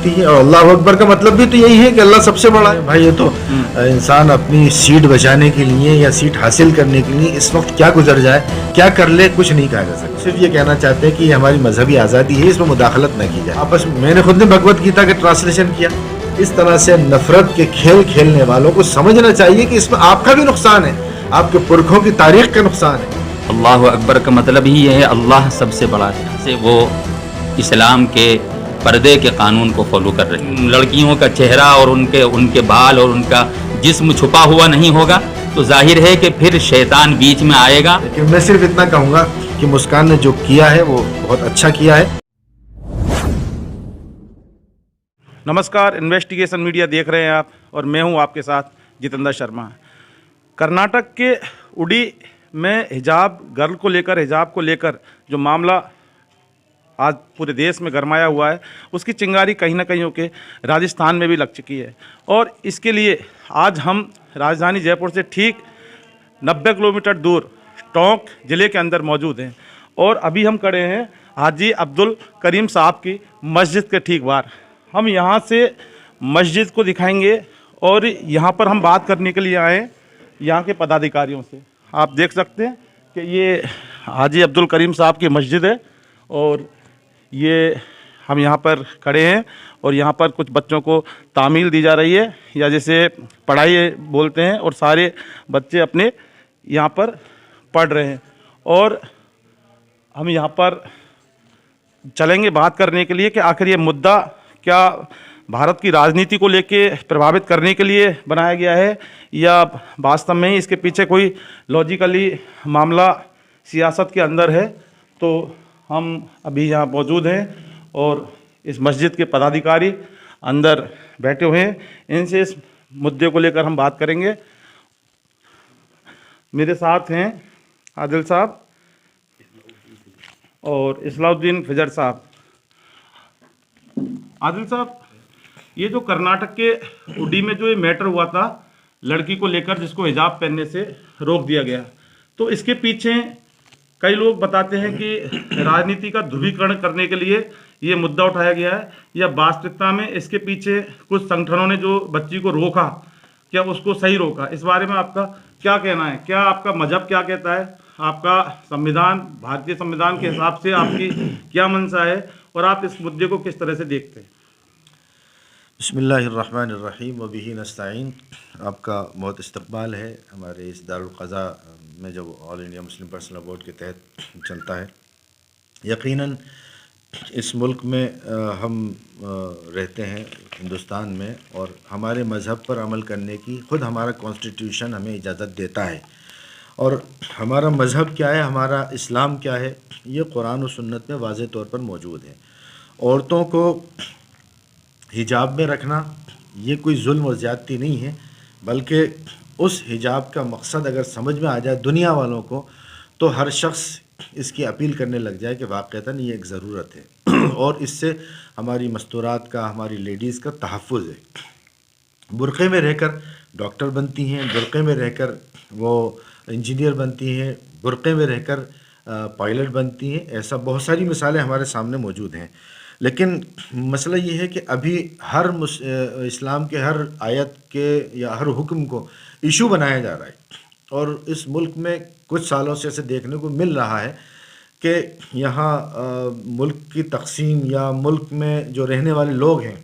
होती है। और अल्लाह अकबर का मतलब भी तो यही है कि अल्लाह सबसे बड़ा है। भाई ये तो इंसान अपनी सीट बचाने के लिए या सीट हासिल करने के लिए इस वक्त क्या गुजर जाए, क्या कर ले, कुछ नहीं कहा जा सकता। सिर्फ ये कहना चाहते हैं कि हमारी मजहबी आज़ादी है, इसमें मुदाखलत न की जाए। आपस में मैंने खुद ने भगवत गीता का ट्रांसलेशन किया। इस तरह से नफरत के खेल खेलने वालों को समझना चाहिए कि इसमें आपका भी नुकसान है, आपके पुरखों की तारीख का नुकसान है। अल्लाह अकबर का मतलब ही ये है अल्लाह सबसे बड़ा है। से वो इस्लाम के पर्दे के कानून को फॉलो कर रही हैं। लड़कियों का चेहरा और उनके बाल और उनका जिस्म छुपा हुआ नहीं होगा तो जाहिर है कि फिर शैतान बीच में आएगा। लेकिन मैं सिर्फ इतना कहूँगा कि मुस्कान ने जो किया है वो बहुत अच्छा किया है। नमस्कार, इन्वेस्टिगेशन मीडिया देख रहे हैं आप और मैं हूं आपके साथ जितेंद्र शर्मा। कर्नाटक के उडी में हिजाब गर्ल को लेकर, हिजाब को लेकर जो मामला आज पूरे देश में गरमाया हुआ है, उसकी चिंगारी कहीं ना कहीं होकर राजस्थान में भी लग चुकी है। और इसके लिए आज हम राजधानी जयपुर से ठीक 90 किलोमीटर दूर टोंक ज़िले के अंदर मौजूद हैं और अभी हम खड़े हैं हाजी अब्दुल करीम साहब की मस्जिद के ठीक बाहर। हम यहाँ से मस्जिद को दिखाएंगे और यहाँ पर हम बात करने के लिए आए यहाँ के पदाधिकारियों से। आप देख सकते हैं कि ये हाजी अब्दुल करीम साहब की मस्जिद है और ये हम यहाँ पर खड़े हैं और यहाँ पर कुछ बच्चों को तामील दी जा रही है या जैसे पढ़ाई बोलते हैं, और सारे बच्चे अपने यहाँ पर पढ़ रहे हैं। और हम यहाँ पर चलेंगे बात करने के लिए कि आखिर ये मुद्दा क्या भारत की राजनीति को लेके प्रभावित करने के लिए बनाया गया है या वास्तव में ही इसके पीछे कोई लॉजिकली मामला सियासत के अंदर है। तो हम अभी यहाँ मौजूद हैं और इस मस्जिद के पदाधिकारी अंदर बैठे हुए हैं, इनसे इस मुद्दे को लेकर हम बात करेंगे। मेरे साथ हैं आदिल साहब और इस्लाउद्दीन फिजर साहब। आदिल साहब, ये जो कर्नाटक के उडी में जो ये मैटर हुआ था लड़की को लेकर जिसको हिजाब पहनने से रोक दिया गया, तो इसके पीछे कई लोग बताते हैं कि राजनीति का ध्रुवीकरण करने के लिए ये मुद्दा उठाया गया है या वास्तविकता में इसके पीछे कुछ संगठनों ने जो बच्ची को रोका, क्या उसको सही रोका? इस बारे में आपका क्या कहना है? क्या आपका मजहब क्या कहता है? आपका संविधान, भारतीय संविधान के हिसाब से आपकी क्या मंशा है और आप इस मुद्दे को किस तरह से देखते हैं? बिस्मिल्लाहिर्रहमानिर्रहीम व बिही नस्तईन। आपका बहुत इस्तकबाल है हमारे इस दारुल क़ज़ा में जो all India Muslim personal board के तहत चलता है। यकीनन इस मुल्क में हम रहते हैं हिंदुस्तान में और हमारे मज़हब पर अमल करने की खुद हमारा कॉन्स्टिट्यूशन हमें इजाज़त देता है। और हमारा मज़हब क्या है, हमारा इस्लाम क्या है, ये कुरान और सुन्नत में वाज़ेह तौर पर मौजूद है। औरतों को हिजाब में रखना ये कोई जुल्म और ज़्यादती नहीं है, बल्कि उस हिजाब का मकसद अगर समझ में आ जाए दुनिया वालों को तो हर शख्स इसकी अपील करने लग जाए कि वाक़तन ये एक ज़रूरत है और इससे हमारी मस्तूरात का, हमारी लेडीज़ का तहफ़्फ़ुज़ है। बुरक़े में रहकर डॉक्टर बनती हैं, बुरक़े में रहकर वो इंजीनियर बनती हैं, बुरक़े में रहकर पायलट बनती हैं। ऐसा बहुत सारी मिसालें हमारे सामने मौजूद हैं। लेकिन मसला ये है कि अभी हर इस्लाम के हर आयत के या हर हुक्म को इशू बनाया जा रहा है और इस मुल्क में कुछ सालों से ऐसे देखने को मिल रहा है कि यहाँ मुल्क की तक़सीम या मुल्क में जो रहने वाले लोग हैं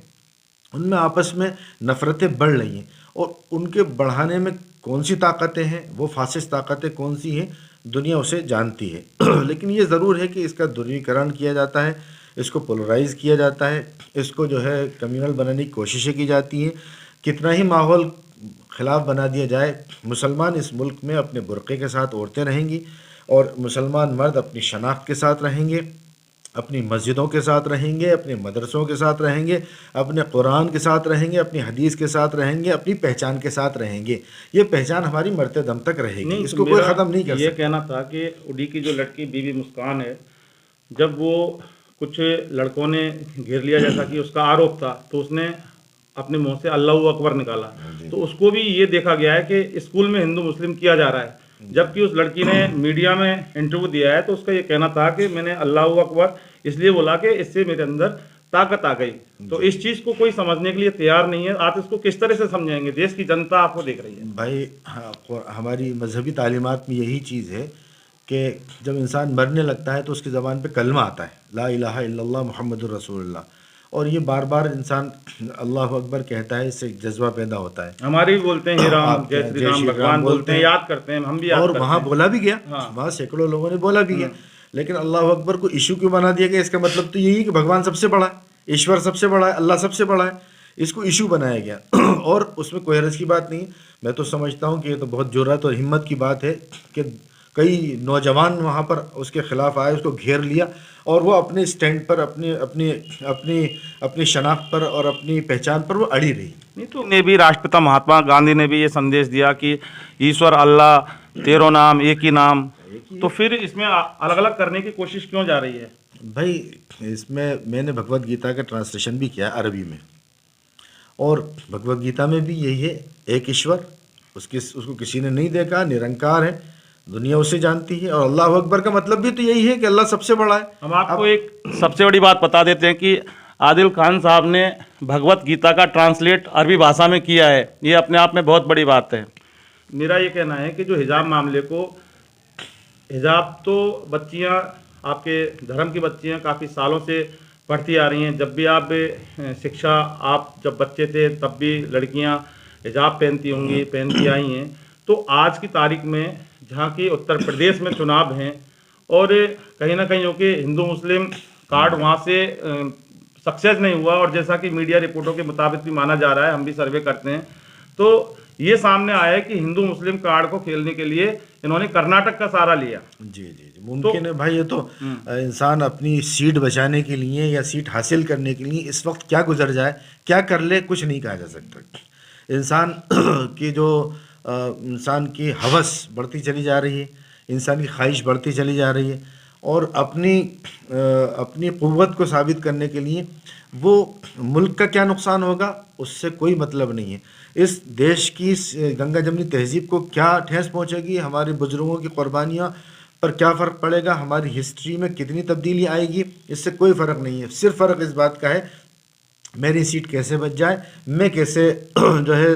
उनमें आपस में नफ़रतें बढ़ रही हैं और उनके बढ़ाने में कौन सी ताकतें हैं, वो फासिस्ट ताकतें कौन सी हैं, दुनिया उसे जानती है। लेकिन ये ज़रूर है कि इसका ध्रुवीकरण किया जाता है, इसको पोलराइज़ किया जाता है, इसको जो है कम्युनल बनाने की कोशिशें की जाती हैं। कितना ही माहौल ख़िलाफ़ बना दिया जाए, मुसलमान इस मुल्क में अपने बुरक़े के साथ औरतें रहेंगी और मुसलमान मर्द अपनी शनाख्त के साथ रहेंगे, अपनी मस्जिदों के साथ रहेंगे, अपने मदरसों के साथ रहेंगे, अपने कुरान के साथ रहेंगे, अपनी हदीस के साथ रहेंगे, अपनी पहचान के साथ रहेंगे। ये पहचान हमारी मरते दम तक रहेगी, इसको कोई ख़त्म नहीं कर सकता। ये कहना था कि उडी की जो लड़की बीबी मुस्कान है, जब वो कुछ लड़कों ने घेर लिया जैसा कि उसका आरोप था, तो उसने अपने मुंह से अल्लाहू अकबर निकाला, तो उसको भी ये देखा गया है कि स्कूल में हिंदू मुस्लिम किया जा रहा है। जबकि उस लड़की ने मीडिया में इंटरव्यू दिया है तो उसका ये कहना था कि मैंने अल्लाहू अकबर इसलिए बोला कि इससे मेरे अंदर ताकत आ गई। तो इस चीज को कोई समझने के लिए तैयार नहीं है। आप इसको किस तरह से समझाएंगे? देश की जनता आपको देख रही है। भाई हाँ, हमारी मजहबी तालीमात में यही चीज़ है कि जब इंसान मरने लगता है तो उसकी ज़बान पे कलमा आता है, ला इलाहा इल्लल्लाह मुहम्मदुर रसूलुल्लाह, और ये बार बार इंसान अल्लाह अकबर कहता है, इससे एक जज्बा पैदा होता है। हमारे भी बोलते हैं हे राम, जय श्री राम, भगवान बोलते हैं, याद करते हैं, हम भी याद और करते वहाँ हैं। बोला भी गया, हाँ। वहाँ सैकड़ों लोगों ने बोला भी गया, लेकिन अल्लाह अकबर को इशू क्यों बना दिया गया? इसका मतलब तो यही है कि भगवान सबसे बड़ा है, ईश्वर सबसे बड़ा है, अल्लाह सबसे बड़ा है, इसको इशू बनाया गया। और उसमें कोई हर्ज की बात नहीं है। मैं तो समझता हूँ कि ये तो बहुत जुर्रत और हिम्मत की बात है कि कई नौजवान वहाँ पर उसके खिलाफ आए, उसको घेर लिया, और वो अपने स्टैंड पर, अपनी अपनी अपनी अपनी शनाख्त पर और अपनी पहचान पर वो अड़ी रही। नहीं तो ने भी राष्ट्रपिता महात्मा गांधी ने भी ये संदेश दिया कि ईश्वर अल्लाह तेरो नाम एक ही नाम, तो फिर इसमें अलग अलग करने की कोशिश क्यों जा रही है? भाई इसमें मैंने भगवत गीता का ट्रांसलेशन भी किया अरबी में, और भगवत गीता में भी यही है, एक ईश्वर, उसको किसी ने नहीं देखा, निरंकार है, दुनिया उसे जानती है, और अल्लाह अकबर का मतलब भी तो यही है कि अल्लाह सबसे बड़ा है। हम आपको एक सबसे बड़ी बात बता देते हैं कि आदिल खान साहब ने भगवत गीता का ट्रांसलेट अरबी भाषा में किया है, ये अपने आप में बहुत बड़ी बात है। मेरा ये कहना है कि जो हिजाब मामले को, हिजाब तो बच्चियां, आपके धर्म की बच्चियां काफ़ी सालों से पढ़ती आ रही हैं। जब भी आप शिक्षा, आप जब बच्चे थे तब भी लड़कियां हिजाब पहनती होंगी, पहनती आई हैं। तो आज की तारीख में जहाँ की उत्तर प्रदेश में चुनाव हैं और कहीं ना कहीं कि हिंदू मुस्लिम कार्ड वहाँ से सक्सेस नहीं हुआ, और जैसा कि मीडिया रिपोर्टों के मुताबिक भी माना जा रहा है, हम भी सर्वे करते हैं, तो ये सामने आया है कि हिंदू मुस्लिम कार्ड को खेलने के लिए इन्होंने कर्नाटक का सहारा लिया। जी जी जी, मुमकिन है भाई। ये तो इंसान अपनी सीट बचाने के लिए या सीट हासिल करने के लिए इस वक्त क्या गुजर जाए, क्या कर ले, कुछ नहीं कहा जा सकता। इंसान की जो इंसान की हवस बढ़ती चली जा रही है, इंसान की ख्वाहिश बढ़ती चली जा रही है, और अपनी क़ुव्वत को साबित करने के लिए वो मुल्क का क्या नुकसान होगा उससे कोई मतलब नहीं है। इस देश की गंगा जमनी तहज़ीब को क्या ठेस पहुंचेगी, हमारे बुजुर्गों की क़ुरबानियाँ पर क्या फ़र्क पड़ेगा, हमारी हिस्ट्री में कितनी तब्दीली आएगी, इससे कोई फ़र्क नहीं है। सिर्फ फ़र्क इस बात का है मेरी सीट कैसे बच जाए, मैं कैसे जो है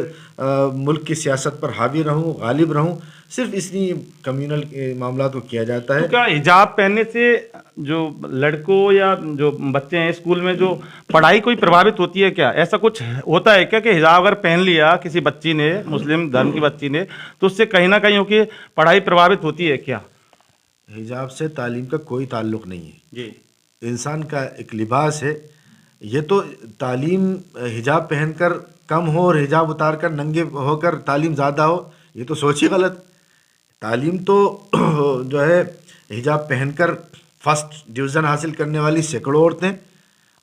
मुल्क की सियासत पर हावी रहूं, गालिब रहूं, सिर्फ इसी कम्युनल मामला को किया जाता है। तो क्या हिजाब पहनने से जो लड़कों या जो बच्चे हैं स्कूल में, जो पढ़ाई कोई प्रभावित होती है क्या? ऐसा कुछ होता है क्या कि हिजाब अगर पहन लिया किसी बच्ची ने, मुस्लिम धर्म की बच्ची ने, तो उससे कहीं ना कहीं कि पढ़ाई प्रभावित होती है क्या? हिजाब से तालीम का कोई ताल्लुक़ नहीं है जी। इंसान का एक लिबास है। ये तो तालीम हिजाब पहनकर कम हो और हिजाब उतार कर नंगे होकर तालीम ज़्यादा हो, ये तो सोच ही गलत। तालीम तो जो है हिजाब पहनकर फर्स्ट डिवीज़न हासिल करने वाली सैकड़ों औरतें,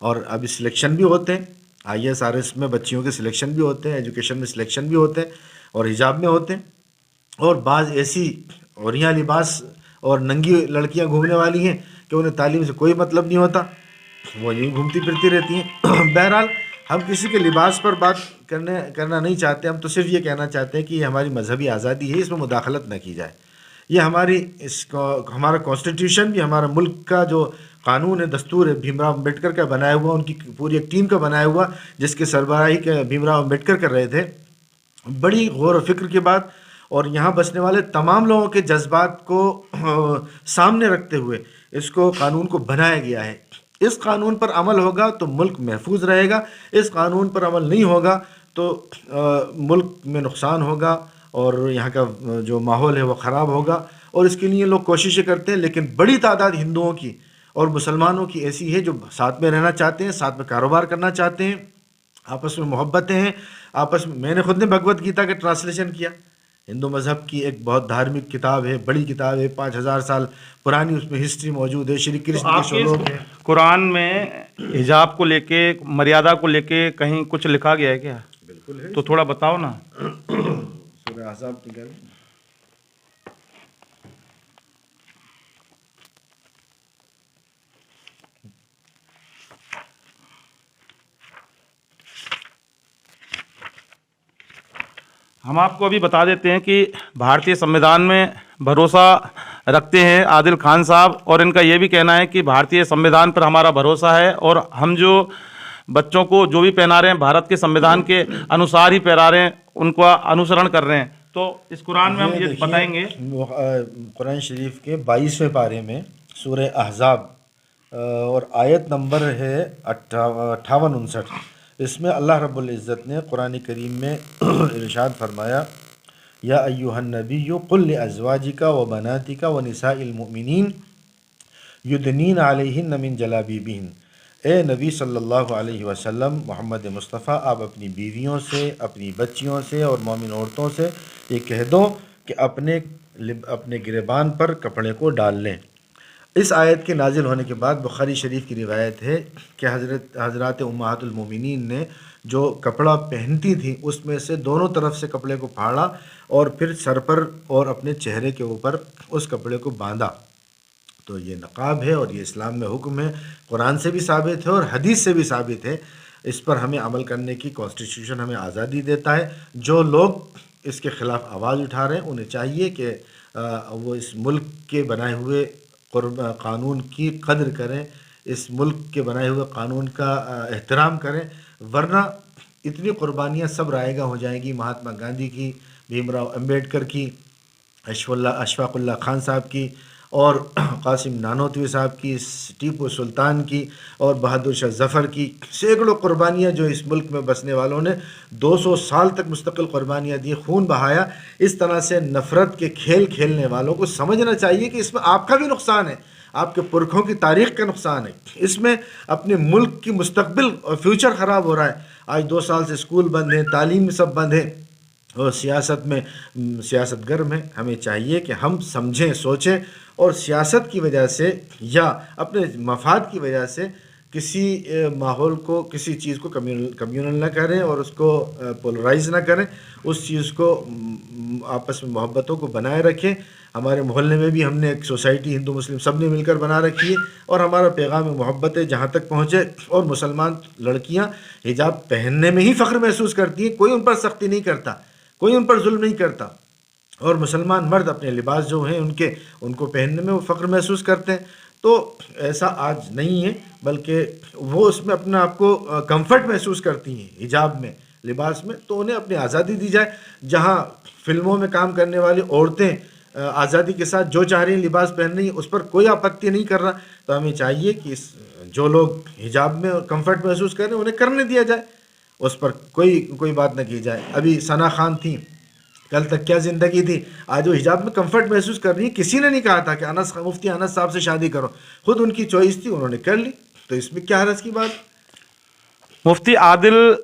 और अभी सिलेक्शन भी होते हैं, IAS में बच्चियों के सिलेक्शन भी होते हैं, एजुकेशन में सिलेक्शन भी होते हैं, और हिजाब में होते हैं। और बाज़ ऐसी औरिया लिबास और नंगी लड़कियां घूमने वाली हैं कि उन्हें तालीम से कोई मतलब नहीं होता, वो यूँ घूमती फिरती रहती हैं। बहरहाल हम किसी के लिबास पर बात करना नहीं चाहते, हम तो सिर्फ ये कहना चाहते हैं कि ये हमारी मजहबी आज़ादी है, इसमें मुदाखलत न की जाए। ये हमारा कॉन्स्टिट्यूशन भी, हमारा मुल्क का जो कानून है, दस्तूर है, भीमराव अम्बेडकर का बनाया हुआ, उनकी पूरी एक टीम का बनाया हुआ, जिसके सरबराही के भीमराव अम्बेडकर कर रहे थे। बड़ी गौर और फिक्र के बाद और यहाँ बसने वाले तमाम लोगों के जज्बात को सामने रखते हुए इसको कानून को बनाया गया है। इस कानून पर अमल होगा तो मुल्क महफूज रहेगा, इस कानून पर अमल नहीं होगा तो मुल्क में नुकसान होगा और यहाँ का जो माहौल है वो ख़राब होगा। और इसके लिए लोग कोशिशें करते हैं, लेकिन बड़ी तादाद हिंदुओं की और मुसलमानों की ऐसी है जो साथ में रहना चाहते हैं, साथ में कारोबार करना चाहते हैं, आपस में मोहब्बतें हैं, आपस में। मैंने खुद ने भगवत गीता का ट्रांसलेशन किया। हिंदू मज़हब की एक बहुत धार्मिक किताब है, बड़ी किताब है, 5000 साल पुरानी, उसमें हिस्ट्री मौजूद है, श्री कृष्ण के श्लोक है। कुरान में हिजाब को लेके, मर्यादा को लेके कहीं कुछ लिखा गया है क्या? बिल्कुल है, तो थोड़ा बताओ ना। सूरह अहज़ाब निकाल। हम आपको अभी बता देते हैं कि भारतीय संविधान में भरोसा रखते हैं आदिल खान साहब, और इनका ये भी कहना है कि भारतीय संविधान पर हमारा भरोसा है और हम जो बच्चों को जो भी पहना रहे हैं भारत के संविधान के अनुसार ही पहना रहे हैं, उनका अनुसरण कर रहे हैं। तो इस कुरान में हम ये बताएंगे, कुरान शरीफ के 22वें पारे में सूरह अहज़ाब और आयत नंबर है 58-59, इसमें अल्लाह रब्बुल इज़्ज़त ने कुरान करीम में इरशाद फरमाया, या अय्युहन नबिय्यु कुल लिअज़वाजिका व बनातिका व निसाइल मुमिनीन युदनीन अलैहिन्न मिन जलाबिबिहिन। ए नबी सल्लल्लाहु अलैहि वसल्लम मोहम्मद मुस्तफ़ा, आप अपनी बीवियों से, अपनी बच्चियों से और मोमिन औरतों से ये कह दो कि अपने गिरेबान पर कपड़े को डाल लें। इस आयत के नाजिल होने के बाद बुखारी शरीफ की रिवायत है कि हज़रात उम्महातुल मोमिनीन ने जो कपड़ा पहनती थी उसमें से दोनों तरफ से कपड़े को फाड़ा और फिर सर पर और अपने चेहरे के ऊपर उस कपड़े को बांधा। तो ये नक़ाब है और ये इस्लाम में हुक्म है, कुरान से भी साबित है और हदीस से भी साबित है। इस पर हमें अमल करने की कॉन्स्टिट्यूशन हमें आज़ादी देता है। जो लोग इसके ख़िलाफ़ आवाज़ उठा रहे हैं उन्हें चाहिए कि वो इस मुल्क के बनाए हुए कानून की कदर करें, इस मुल्क के बनाए हुए कानून का एहतराम करें, वरना इतनी कुर्बानियाँ सब रायगा हो जाएंगी। महात्मा गांधी की, भीमराव अम्बेडकर की, अशफाकुल्लाह खान साहब की और कासिम नानोतवी साहब की, टीपू सुल्तान की और बहादुर शाह ज़फ़र की, सैकड़ों कुर्बानियाँ जो इस मुल्क में बसने वालों ने 200 साल तक मुस्तकिल कुर्बानियाँ दी, खून बहाया। इस तरह से नफ़रत के खेल खेलने वालों को समझना चाहिए कि इसमें आपका भी नुकसान है, आपके पुरखों की तारीख़ का नुकसान है, इसमें अपने मुल्क की मुस्तकबिल और फ्यूचर ख़राब हो रहा है। आज 2 साल से स्कूल बंद हैं, तालीम सब बंद है और सियासत में सियासतगर में हमें चाहिए कि हम समझें, सोचें और सियासत की वजह से या अपने मफाद की वजह से किसी माहौल को, किसी चीज़ को कम्यूनल ना करें और उसको पोलराइज़ ना करें, उस चीज़ को आपस में मोहब्बतों को बनाए रखें। हमारे मोहल्ले में भी हमने एक सोसाइटी हिंदू मुस्लिम सब ने मिलकर बना रखी है और हमारा पैगाम मोहब्बत है जहाँ तक पहुँचे। और मुसलमान लड़कियाँ हिजाब पहनने में ही फ़ख्र महसूस करती हैं, कोई उन पर सख्ती नहीं करता, कोई उन पर जुल्म नहीं करता। और मुसलमान मर्द अपने लिबास जो हैं उनको पहनने में वो फ़ख्र महसूस करते हैं। तो ऐसा आज नहीं है, बल्कि वो उसमें अपने आप को कंफर्ट महसूस करती हैं हिजाब में, लिबास में। तो उन्हें अपनी आज़ादी दी जाए। जहाँ फ़िल्मों में काम करने वाली औरतें आज़ादी के साथ जो चाह रही हैं लिबास पहन रही हैं, उस पर कोई आपत्ति नहीं कर रहा। तो हमें चाहिए कि जो लोग हिजाब में कंफर्ट महसूस कर रहे हैं उन्हें करने दिया जाए, उस पर कोई बात न की जाए। अभी सना खान थी, कल तक क्या ज़िंदगी थी, आज वो हिजाब में कंफर्ट महसूस कर रही है। किसी ने नहीं कहा था कि मुफ्ती अनस साहब से शादी करो, खुद उनकी चॉइस थी, उन्होंने कर ली। तो इसमें क्या हर्ज की बात। मुफ्ती आदिल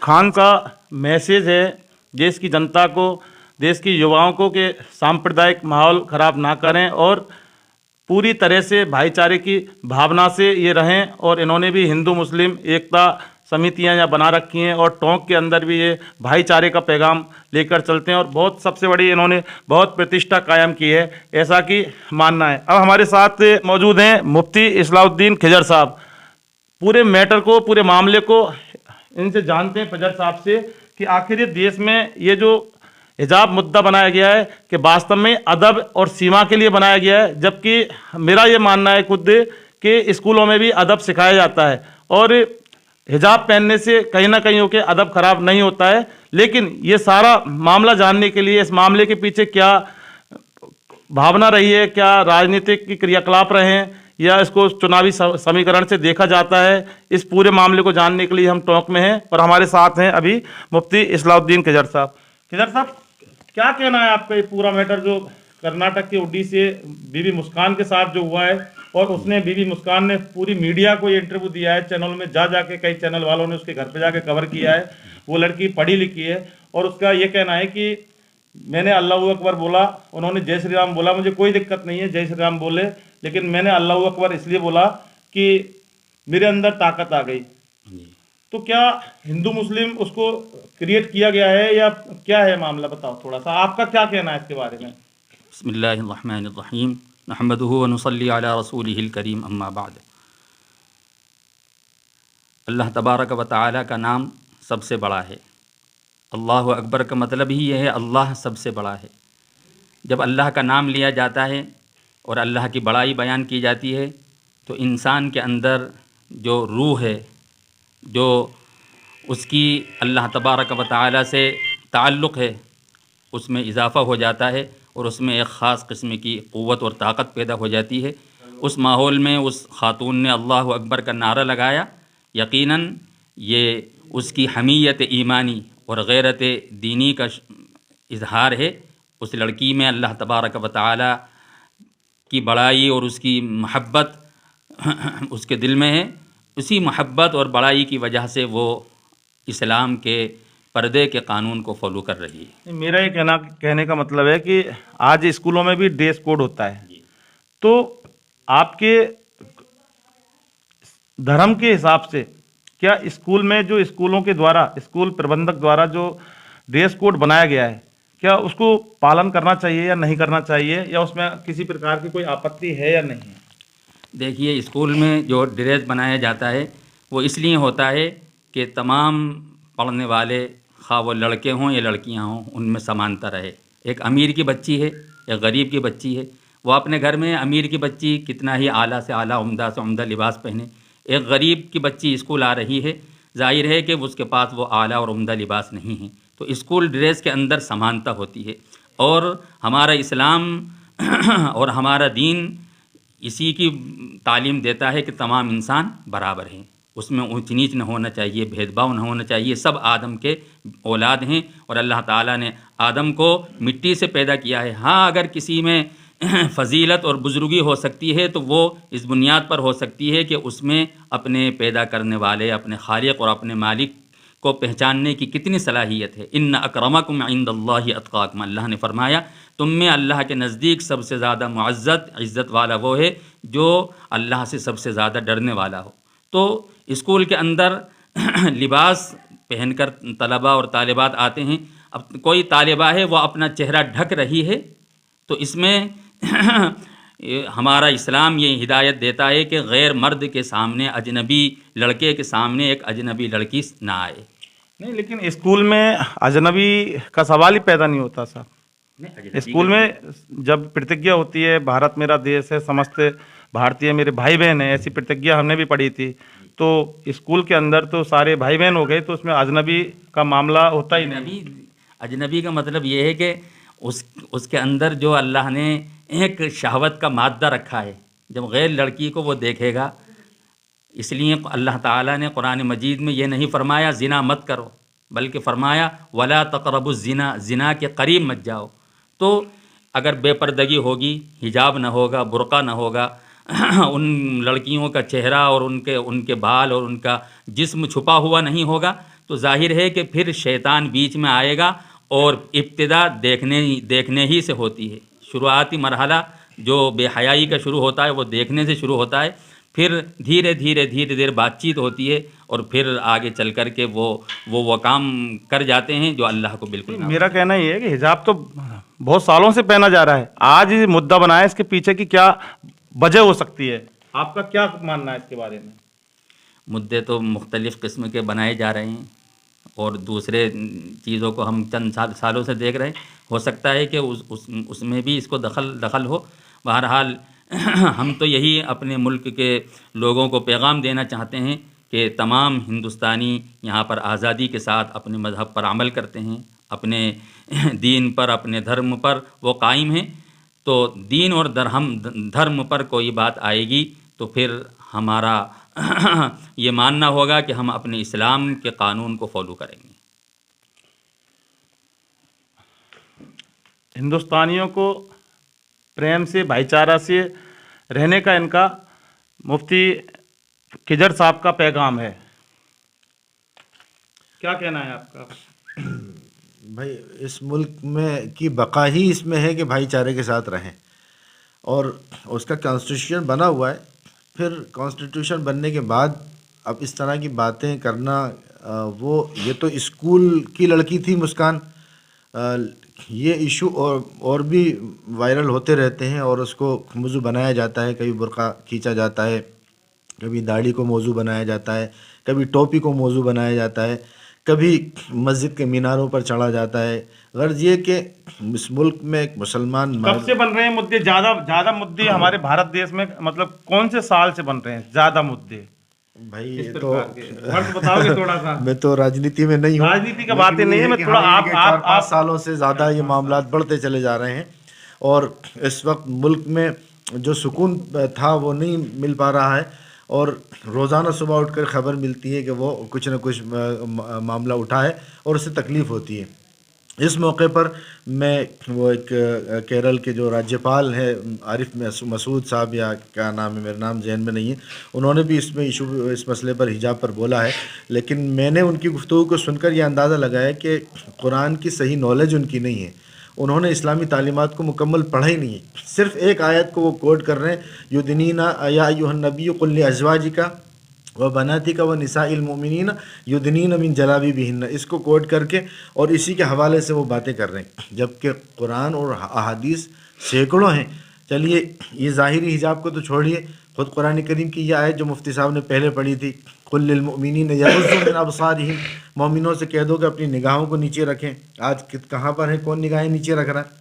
खान का मैसेज है देश की जनता को, देश की युवाओं को कि सांप्रदायिक माहौल ख़राब ना करें और पूरी तरह से भाईचारे की भावना से ये रहें। और इन्होंने भी हिंदू मुस्लिम एकता समितियां यहाँ बना रखी हैं और टोंक के अंदर भी ये भाईचारे का पैगाम लेकर चलते हैं और बहुत सबसे बड़ी इन्होंने बहुत प्रतिष्ठा कायम की है, ऐसा कि मानना है। अब हमारे साथ मौजूद हैं मुफ्ती इस्लाउद्दीन खिजर साहब। पूरे मैटर को, पूरे मामले को इनसे जानते हैं खिजर साहब से कि आखिर ये देश में ये जो हिजाब मुद्दा बनाया गया है कि वास्तव में अदब और सीमा के लिए बनाया गया है, जबकि मेरा ये मानना है खुद कि स्कूलों में भी अदब सिखाया जाता है और हिजाब पहनने से कहीं ना कहीं होकर अदब ख़राब नहीं होता है। लेकिन ये सारा मामला जानने के लिए, इस मामले के पीछे क्या भावना रही है, क्या राजनीतिक की क्रियाकलाप रहे हैं या इसको चुनावी समीकरण से देखा जाता है, इस पूरे मामले को जानने के लिए हम टोंक में हैं और हमारे साथ हैं अभी मुफ्ती इस्लाउद्दीन खिजर साहब। खिजर साहब, क्या कहना है आपका ये पूरा मैटर जो कर्नाटक के उड्डी से बीबी मुस्कान के साथ जो हुआ है, और उसने बीबी मुस्कान ने पूरी मीडिया को ये इंटरव्यू दिया है, चैनल में जाके कई चैनल वालों ने उसके घर पे जाके कवर किया है। वो लड़की पढ़ी लिखी है और उसका ये कहना है कि मैंने अल्लाह अकबर बोला, उन्होंने जय श्री राम बोला, मुझे कोई दिक्कत नहीं है जय श्री राम बोले, लेकिन मैंने अल्लाह अकबर इसलिए बोला कि मेरे अंदर ताकत आ गई। तो क्या हिंदू मुस्लिम उसको क्रिएट किया गया है या क्या है मामला, बताओ थोड़ा सा, आपका क्या कहना है इसके बारे में। बिस्मिल्लाहिर्रहमानिर्रहीम, नहमदुहु व नुसल्ली अला रसूलिहिल करीम, अम्मा बाद। अल्लाह तबारक व तआला का नाम सबसे बड़ा है। अल्लाहु अकबर का मतलब ही यह है अल्लाह सबसे बड़ा है। जब अल्लाह का नाम लिया जाता है اور اللہ کی بڑائی بیان کی جاتی ہے تو انسان کے اندر جو روح ہے، جو اس کی اللہ تبارک و تعالی سے تعلق ہے، اس میں اضافہ ہو جاتا ہے اور اس میں ایک خاص قسم کی قوت اور طاقت پیدا ہو جاتی ہے۔ اس ماحول میں اس خاتون نے اللہ اکبر کا نعرہ لگایا، یقیناً یہ اس کی حمیت ایمانی اور غیرت دینی کا اظہار ہے۔ اس لڑکی میں اللہ تبارک و تعالی کی بڑائی اور اس کی محبت اس کے دل میں ہے۔ اسی محبت اور بڑائی کی وجہ سے وہ اسلام کے پردے کے قانون کو فالو کر رہی ہے۔ میرا یہ کہنے کا مطلب ہے کہ آج اسکولوں میں بھی ڈریس کوڈ ہوتا ہے، تو آپ کے دھرم کے حساب سے کیا اسکول میں جو اسکولوں کے دوارا، اسکول پربندھک دوارا جو ڈریس کوڈ بنایا گیا ہے، کیا اس کو پالن کرنا چاہیے یا نہیں کرنا چاہیے، یا اس میں کسی پرکار کی کوئی آپتی ہے یا نہیں؟ دیکھیے، اسکول میں جو ڈریس بنایا جاتا ہے وہ اس لیے ہوتا ہے کہ تمام پڑھنے والے، خواہ وہ لڑکے ہوں یا لڑکیاں ہوں، ان میں سمانتا رہے۔ ایک امیر کی بچی ہے، ایک غریب کی بچی ہے، وہ اپنے گھر میں امیر کی بچی کتنا ہی اعلیٰ سے اعلیٰ، عمدہ سے عمدہ لباس پہنے، ایک غریب کی بچی اسکول آ رہی ہے، ظاہر ہے کہ اس کے پاس وہ اعلیٰ اور عمدہ لباس نہیں ہے، تو اسکول ڈریس کے اندر سمانتا ہوتی ہے۔ اور ہمارا اسلام اور ہمارا دین اسی کی تعلیم دیتا ہے کہ تمام انسان برابر ہیں، اس میں اونچ نیچ نہ ہونا چاہیے، بھید بھاؤ نہ ہونا چاہیے، سب آدم کے اولاد ہیں اور اللہ تعالیٰ نے آدم کو مٹی سے پیدا کیا ہے۔ ہاں، اگر کسی میں فضیلت اور بزرگی ہو سکتی ہے تو وہ اس بنیاد پر ہو سکتی ہے کہ اس میں اپنے پیدا کرنے والے، اپنے خالق اور اپنے مالک کو پہچاننے کی کتنی صلاحیت ہے۔ ان اکرمکم عند اللہ اتقاکم، اللہ نے فرمایا تم میں اللہ کے نزدیک سب سے زیادہ معزت، عزت والا وہ ہے جو اللہ سے سب سے زیادہ ڈرنے والا ہو۔ تو اسکول کے اندر لباس پہن کر طلباء اور طالبات آتے ہیں، اب کوئی طالبہ ہے وہ اپنا چہرہ ڈھک رہی ہے تو اس میں ہمارا اسلام یہ ہدایت دیتا ہے کہ غیر مرد کے سامنے، اجنبی لڑکے کے سامنے ایک اجنبی لڑکی نہ آئے۔ نہیں، لیکن اسکول میں اجنبی کا سوال ہی پیدا نہیں ہوتا صاحب۔ اسکول میں جب پرتجھا ہوتی ہے، بھارت میرا دیش ہے، سمست بھارتیہ میرے بھائی بہن ہیں، ایسی پرتجھا ہم نے بھی پڑھی تھی، تو اسکول کے اندر تو سارے بھائی بہن ہو گئے، تو اس میں اجنبی کا معاملہ ہوتا ہی نہیں۔ اجنبی کا مطلب یہ ہے کہ اس کے اندر جو اللہ نے ایک شہوت کا مادہ رکھا ہے، جب غیر لڑکی کو وہ دیکھے گا، اس لیے اللہ تعالیٰ نے قرآن مجید میں یہ نہیں فرمایا زنا مت کرو، بلکہ فرمایا ولا تقربوا الزنا، زنا کے قریب مت جاؤ۔ تو اگر بے پردگی ہوگی، حجاب نہ ہوگا، برقع نہ ہوگا، ان لڑکیوں کا چہرہ اور ان کے بال اور ان کا جسم چھپا ہوا نہیں ہوگا، تو ظاہر ہے کہ پھر شیطان بیچ میں آئے گا، اور ابتدا دیکھنے ہی سے ہوتی ہے۔ شروعاتی مرحلہ جو بے حیائی کا شروع ہوتا ہے وہ دیکھنے سے شروع ہوتا ہے، پھر دھیرے دھیرے بات چیت ہوتی ہے، اور پھر آگے چل کر کے وہ کام کر جاتے ہیں جو اللہ کو بالکل نہ۔ میرا کہنا یہ ہے کہ حجاب تو بہت سالوں سے پہنا جا رہا ہے، آج یہ مدعا بنایا، اس کے پیچھے کی کیا وجہ ہو سکتی ہے؟ آپ کا کیا ماننا ہے اس کے بارے میں؟ مدعے تو مختلف قسم کے بنائے جا رہے ہیں، اور دوسرے چیزوں کو ہم چند سالوں سے دیکھ رہے ہیں، ہو سکتا ہے کہ اس میں بھی اس کو دخل ہو۔ بہرحال ہم تو یہی اپنے ملک کے لوگوں کو پیغام دینا چاہتے ہیں کہ تمام ہندوستانی یہاں پر آزادی کے ساتھ اپنے مذہب پر عمل کرتے ہیں، اپنے دین پر، اپنے دھرم پر وہ قائم ہیں، تو دین اور دھرم پر کوئی بات آئے گی تو پھر ہمارا یہ ماننا ہوگا کہ ہم اپنے اسلام کے قانون کو فالو کریں گے۔ ہندوستانیوں کو پریم سے، بھائی چارہ سے رہنے کا ان کا مفتی خضر صاحب کا پیغام ہے، کیا کہنا ہے آپ کا؟ بھائی، اس ملک میں کی بقا ہی اس میں ہے کہ بھائی چارے کے ساتھ رہیں، اور اس کا کانسٹیٹیوشن بنا ہوا ہے۔ پھر کانسٹیٹیوشن بننے کے بعد اب اس طرح کی باتیں کرنا، یہ تو اسکول کی لڑکی تھی مسکان، یہ ایشو اور بھی وائرل ہوتے رہتے ہیں، اور اس کو موضوع بنایا جاتا ہے، کبھی برقع کھینچا جاتا ہے، کبھی داڑھی کو موضوع بنایا جاتا ہے، کبھی ٹوپی کو موضوع بنایا جاتا ہے، کبھی مسجد کے میناروں پر چڑھا جاتا ہے. غرض یہ کہ اس ملک میں ایک مسلمان کب سے بن رہے ہیں مدعے؟ زیادہ مدعے ہمارے بھارت دیش میں مطلب کون سے سال سے بن رہے ہیں زیادہ مدعے؟ بھائی اس یہ پرکار تو کے ورڈ بتاؤ گے تھوڑا سا؟ میں تو راجنیتی میں نہیں ہوں، راجنیتی کا باتیں نہیں ہے، میں تھوڑا آپ 4-5 سالوں سے زیادہ یہ معاملات بڑھتے چلے جا رہے ہیں، اور اس وقت ملک میں جو سکون تھا وہ نہیں مل پا رہا ہے، اور روزانہ صبح اٹھ کر خبر ملتی ہے کہ وہ کچھ نہ کچھ معاملہ اٹھا ہے اور اس سے تکلیف ہوتی ہے. اس موقع پر میں وہ ایک کیرل کے جو راجیپال ہیں عارف مسعود صاحب، یا کیا نام ہے، میرا نام ذہن میں نہیں ہے، انہوں نے بھی اس مسئلے پر حجاب پر بولا ہے. لیکن میں نے ان کی گفتگو کو سن کر یہ اندازہ لگایا کہ قرآن کی صحیح نالج ان کی نہیں ہے. انہوں نے اسلامی تعلیمات کو مکمل پڑھا ہی نہیں ہے. صرف ایک آیت کو وہ کوٹ کر رہے ہیں، یدنینا یا ایھا النبی قل لازواجک وبناتک ونساء المؤمنین یدنین من جلابیبہن، اس کو کوٹ کر کے اور اسی کے حوالے سے وہ باتیں کر رہے ہیں، جبکہ قرآن اور احادیث سینکڑوں ہیں. چلیے یہ ظاہری حجاب کو تو چھوڑیے، خود قرآن کریم کی یہ آیت جو مفتی صاحب نے پہلے پڑھی تھی، قل للمؤمنین یغضوا من ابصارہم، مومنوں سے کہہ دو کہ اپنی نگاہوں کو نیچے رکھیں. آج کہاں پر ہے کون نگاہیں نیچے رکھ رہا ہے؟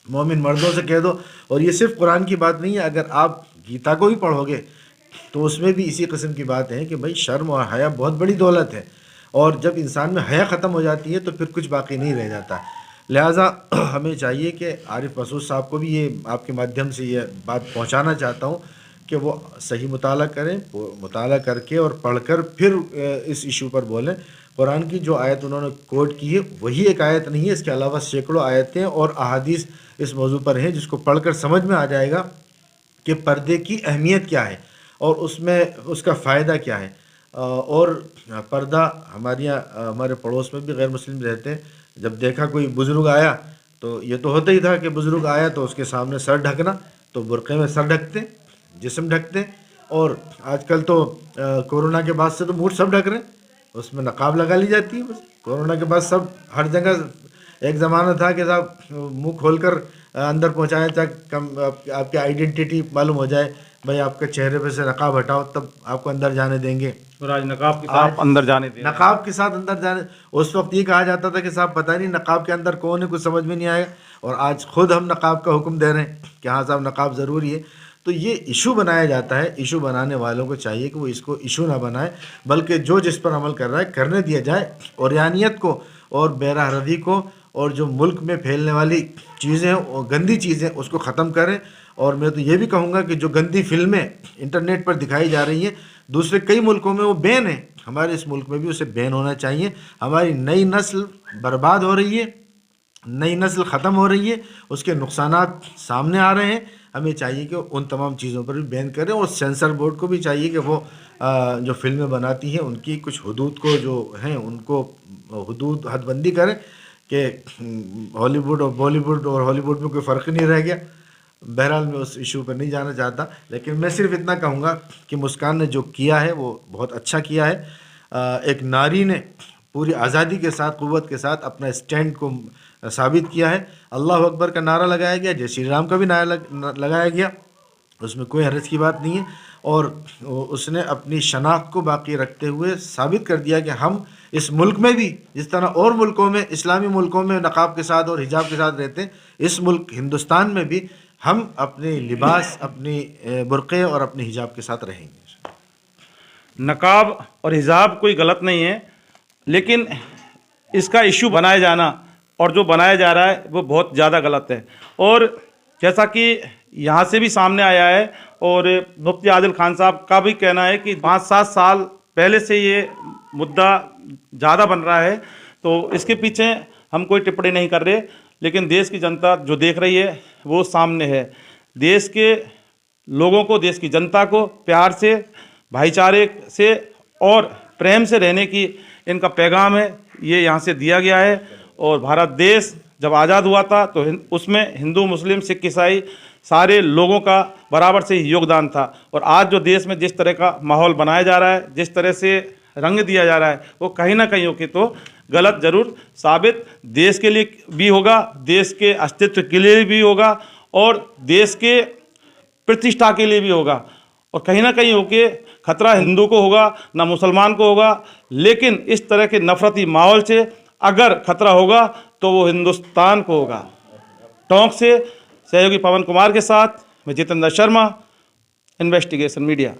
مومن مردوں سے کہہ دو. اور یہ صرف قرآن کی بات نہیں ہے، اگر آپ گیتا کو بھی پڑھو گے تو اس میں بھی اسی قسم کی بات ہے کہ بھائی شرم اور حیا بہت بڑی دولت ہے، اور جب انسان میں حیا ختم ہو جاتی ہے تو پھر کچھ باقی نہیں رہ جاتا. لہٰذا ہمیں چاہیے کہ عارف مسعود صاحب کو بھی یہ آپ کے مادھیم سے یہ بات پہنچانا چاہتا ہوں کہ وہ صحیح مطالعہ کریں، مطالعہ کر کے اور پڑھ کر پھر اس ایشو پر بولیں. قرآن کی جو آیت انہوں نے کوٹ کی ہے وہی ایک آیت نہیں ہے، اس کے علاوہ سینکڑوں آیتیں اور احادیث اس موضوع پر ہیں جس کو پڑھ کر سمجھ میں آ جائے گا کہ پردے کی اہمیت کیا ہے اور اس میں اس کا فائدہ کیا ہے. اور پردہ ہمارے پڑوس میں بھی غیر مسلم رہتے ہیں، جب دیکھا کوئی بزرگ آیا تو یہ تو ہوتا ہی تھا کہ بزرگ آیا تو اس کے سامنے سر ڈھکنا، تو برقعے میں سر ڈھکتے، جسم ڈھکتے. اور آج کل تو کورونا کے بعد سے تو منہ سب ڈھک رہے ہیں، اس میں نقاب لگا لی جاتی ہے. بس کورونا کے بعد سب ہر جگہ، ایک زمانہ تھا کہ صاحب منہ کھول کر اندر پہنچایا تھا، آپ کی آئیڈینٹی معلوم ہو جائے، بھائی آپ کے چہرے پہ سے نقاب ہٹاؤ تب آپ کو اندر جانے دیں گے. اور آج نقاب کے ساتھ اندر جانے دیں، نقاب کے ساتھ اندر جانے. اس وقت یہ کہا جاتا تھا کہ صاحب پتہ نہیں نقاب کے اندر کون ہے، کچھ سمجھ میں نہیں آئے گا، اور آج خود ہم نقاب کا حکم دے رہے ہیں کہ ہاں صاحب نقاب ضروری ہے. تو یہ ایشو بنایا جاتا ہے. ایشو بنانے والوں کو چاہیے کہ وہ اس کو ایشو نہ بنائے، بلکہ جو جس پر عمل کر رہا ہے کرنے دیا جائے. اوریانیت کو اور بے راہ روی کو اور جو ملک میں پھیلنے والی چیزیں اور گندی چیزیں اس کو ختم کریں. اور میں تو یہ بھی کہوں گا کہ جو گندی فلمیں انٹرنیٹ پر دکھائی جا رہی ہیں دوسرے کئی ملکوں میں وہ بین ہیں، ہمارے اس ملک میں بھی اسے بین ہونا چاہیے. ہماری نئی نسل برباد ہو رہی ہے، نئی نسل ختم ہو رہی ہے، اس کے نقصانات سامنے آ رہے ہیں. ہمیں چاہیے کہ ان تمام چیزوں پر بھی بین کریں، اور سینسر بورڈ کو بھی چاہیے کہ وہ جو فلمیں بناتی ہیں ان کی کچھ حدود کو جو ہیں ان کو حد بندی کریں کہ ہالی ووڈ اور بالی ووڈ اور ہالی ووڈ میں کوئی فرق نہیں رہ گیا. بہرحال میں اس ایشو پر نہیں جانا چاہتا، لیکن میں صرف اتنا کہوں گا کہ مسکان نے جو کیا ہے وہ بہت اچھا کیا ہے. ایک ناری نے پوری آزادی کے ساتھ، قوت کے ساتھ اپنا اسٹینڈ کو ثابت کیا ہے. اللہ اکبر کا نعرہ لگایا گیا، جے شری رام کا بھی نعرہ لگایا گیا، اس میں کوئی حرج کی بات نہیں ہے. اور اس نے اپنی شناخت کو باقی رکھتے ہوئے ثابت کر دیا کہ ہم اس ملک میں بھی جس طرح اور ملکوں میں، اسلامی ملکوں میں نقاب کے ساتھ اور حجاب کے ساتھ رہتے ہیں، اس ملک ہندوستان میں بھی ہم اپنے لباس، اپنی برقعے اور اپنے حجاب کے ساتھ رہیں گے. نقاب اور حجاب کوئی غلط نہیں ہے، لیکن اس کا ایشو بنایا جانا اور جو بنایا جا رہا ہے وہ بہت زیادہ غلط ہے. اور جیسا کہ یہاں سے بھی سامنے آیا ہے اور مفتی عادل خان صاحب کا بھی کہنا ہے کہ 5-7 سال پہلے سے یہ مدعا زیادہ بن رہا ہے، تو اس کے پیچھے ہم کوئی ٹپڑی نہیں کر رہے. لیکن دیش کی جنتا جو دیکھ رہی ہے وہ سامنے ہے. دیش کے لوگوں کو، دیش کی جنتا کو پیار سے، بھائی چارے سے اور پریم سے رہنے کی ان کا پیغام ہے، یہ یہاں سے دیا گیا ہے. اور بھارت دیش جب آزاد ہوا تھا تو اس میں ہندو، مسلم، سکھ، عیسائی سارے لوگوں کا برابر سے یوگدان تھا. اور آج جو دیش میں جس طرح کا ماحول بنایا جا رہا ہے، جس طرح سے رنگ دیا جا رہا ہے، وہ کہیں نہ کہیں ہو کے تو غلط ضرور ثابت دیش کے لیے بھی ہوگا، دیش کے استتو کے لیے بھی ہوگا اور دیش کے پرتشٹھا کے لیے بھی ہوگا. اور کہیں نہ کہیں ہو کے خطرہ ہندو کو ہوگا، نہ مسلمان کو ہوگا. لیکن اس طرح کے نفرتی ماحول سے اگر خطرہ ہوگا تو وہ ہندوستان کو ہوگا۔ ٹونک سے سہیوگی پون کمار کے ساتھ میں جتندر شرما، انویسٹیگیشن میڈیا۔